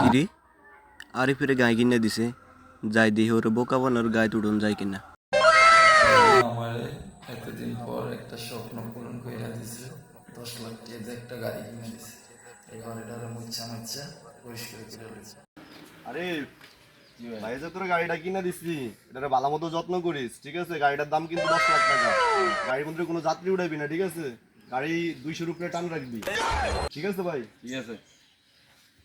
কিরে আরিফের গায়ে কিনে দিছে যাই দিয়ে ওর বোকা বানোর গায়ে তুড়ন যায় কিনা। আমার এতদিন পর একটা স্বপ্ন পূরণ করে দিছে। 10 লাখ টাকা দিয়ে একটা গাড়ি কিনে দিছে। এই গাড়িটার মুচ্ছা মুচ্ছা পরিষ্কার করে দিছে। আরে ভাই যে তোর গাড়িটা কিনে দিছি এটার ভালো মতো যত্ন করিস, ঠিক আছে? গাড়িটার দাম কিন্তু 10 লাখ টাকা। গাড়ির মধ্যে কোনো যাত্রী উঠাবি না, ঠিক আছে? গাড়ি 200-র উপরে টান রাখবি, ঠিক আছে ভাই? ঠিক আছে।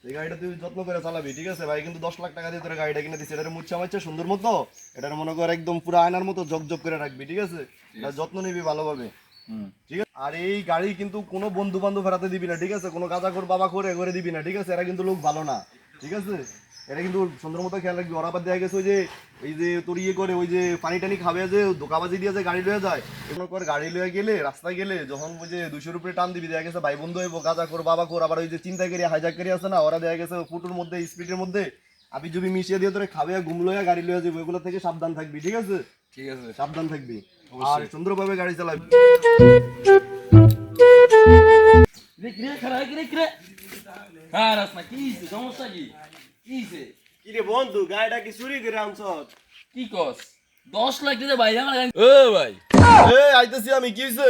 এই গাড়িটা তুই যত্ন করে চালাবি, ঠিক আছে ভাই? কিন্তু 10 লাখ টাকা দিয়ে তোর গাড়িটা কিনে দিছি, এটার মুচ্ছা মাচ্ছা সুন্দর মতো, এটার মনে কর একদম পুরো আয়নার মতো জকজক করে রাখবি, ঠিক আছে? এটার যত্ন নিবি ভালোভাবে, ঠিক আছে? আর এই গাড়ি কিন্তু কোনো বন্ধু বান্ধব ফেরাতে দিবি না, ঠিক আছে? কোনো কাজা কর বাবা করে করে দিবি না, ঠিক আছে? এরা কিন্তু লোক ভালো না, ঠিক আছে? এটা কিন্তু সুন্দর মতো খেয়াল রাখবি। ওরা আবার দেখা গেছে ওই যে এই যে তোর ইয়ে করে ওই যে পানি টানি খাবে যে দোকাবাজি দিয়ে যে গাড়ি লয়ে যায়, এগুলো করে গাড়ি লয়ে গেলে রাস্তায় গেলে যখন ওই যে 200-র উপরে টান দিবি, দেখা গেছে ভাই বন্ধু হইব গাজা কর বাবা কর, আবার ওই যে চিন্তাকারী হাইজাকারী আছে না, ওরা দেখা গেছে ফুটুর মধ্যে স্পিডের মধ্যে আবি জবি মিশিয়ে দিয়ে তোরে খাবে ঘুম লইয়া গাড়ি লইয়া যাবো, এগুলো থেকে সাবধান থাকবি, ঠিক আছে? ঠিক আছে। সাবধান থাকবি আর সুন্দরভাবে গাড়ি চালাবি। কি রে বন্ধু, গাড়িটা কি চুরি করে আনছ? কি কস 10 লাখ দিতে ভাই আমার গাড়ি ও ভাই এই আইতেছি আমি, কি হইছে?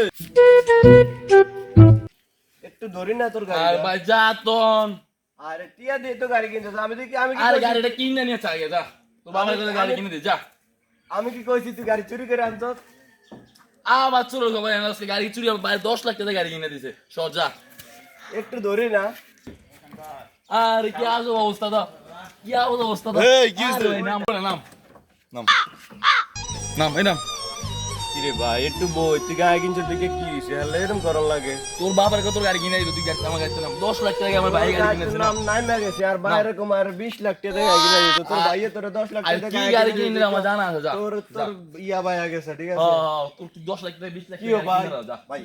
একটু ধরি না তোর আর গাড়ি। ভাই যা তন আরে টিয়া দিয়ে তো গাড়ি কিনতেছ, আমি কি আর কইছি? গাড়িটা কিনে নিয়ে চা যা তো বাবার কাছে গাড়ি কিনে দে যা আমি কি কইছি তুই গাড়ি চুরি করে আনছ? আবার চলো গো ভাই আজকে গাড়ি চুরি হবে ভাই 10 লাখ টাকা গাড়ি কিনে দিছে সর যা একটু ধরি না। আর কি আজ অবস্থা দা কি অবস্থা দা এই, কি হইছে? নাম বলে নাম নাম এই নাম কি রে ভাই, একটু বই, তুই গাড়ি কিনছ দিকে কি হইছে? হলে এরকম করার লাগে। তোর বাবার কত গাড়ি কিনে দিল তুই গাড়ি আমার গাড়ি নাম 10 লাখ টাকা আমার ভাই গাড়ি কিনেছে নাম নাই না গেছে আর বাইরে কম আর 20 লাখ টাকা দিয়ে গাড়ি কিনে দিত। তোর ভাইয়ে তোর 10 লাখ আর টাকা কি গাড়ি কিনে দিল আমার জানা আছে যা তোর ইয়া ভাই গেছে, ঠিক আছে? তোর 10 লাখ টাকা 20 লাখ কি ও ভাই? যা ভাই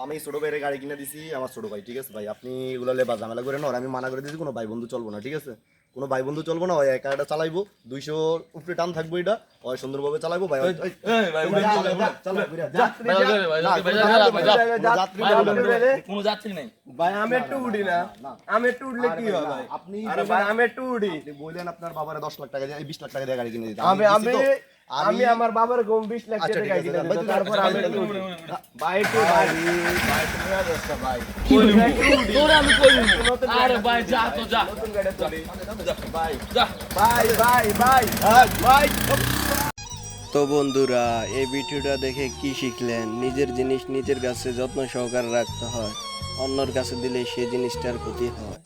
আমি ছোট ভাইয়ের গাড়ি কিনে দিছি, আমার ছোট ভাই, ঠিক আছে ভাই? আপনি এগুলো লেবা ঝামেলা করে না, আর আমি মানা করে দিয়েছি কোনো ভাই বন্ধু চলবো না, ঠিক আছে? কোনো ভাই বন্ধু চলবো না, ওই একা এটা চালাইবো, 200-র উপরে টান থাকবো, এটা ওই সুন্দরভাবে চালাইবো ভাই। এই ভাই কোনো যাত্রী নাই ভাই আমি একটু উঠি না, আমি একটু উঠলে কি হবে ভাই? আপনি আরে ভাই আমি একটু উঠি। বললেন আপনার বাবারে 10 লাখ টাকা দিয়ে 20 লাখ টাকা দিয়ে গাড়ি কিনে দিতে, আমি আমি আমি আমার বাবার গম 20 লাখ টাকা গাড়ি কিনে দিত। তারপর আমি একটু উঠি। ভাই একটু ভাই ভাই তোরে আমি কই আরে ভাই যা তো যা নতুন গাড়ি চলি ভাই যা ভাই ভাই ভাই ভাই। তো বন্ধুরা, এই ভিডিওটা দেখে কি শিখলেন? নিজের জিনিস নিজের কাছে যত্ন সহকারে রাখতে হয়, অন্যর কাছে দিলে সেই জিনিসটার ক্ষতি হয়।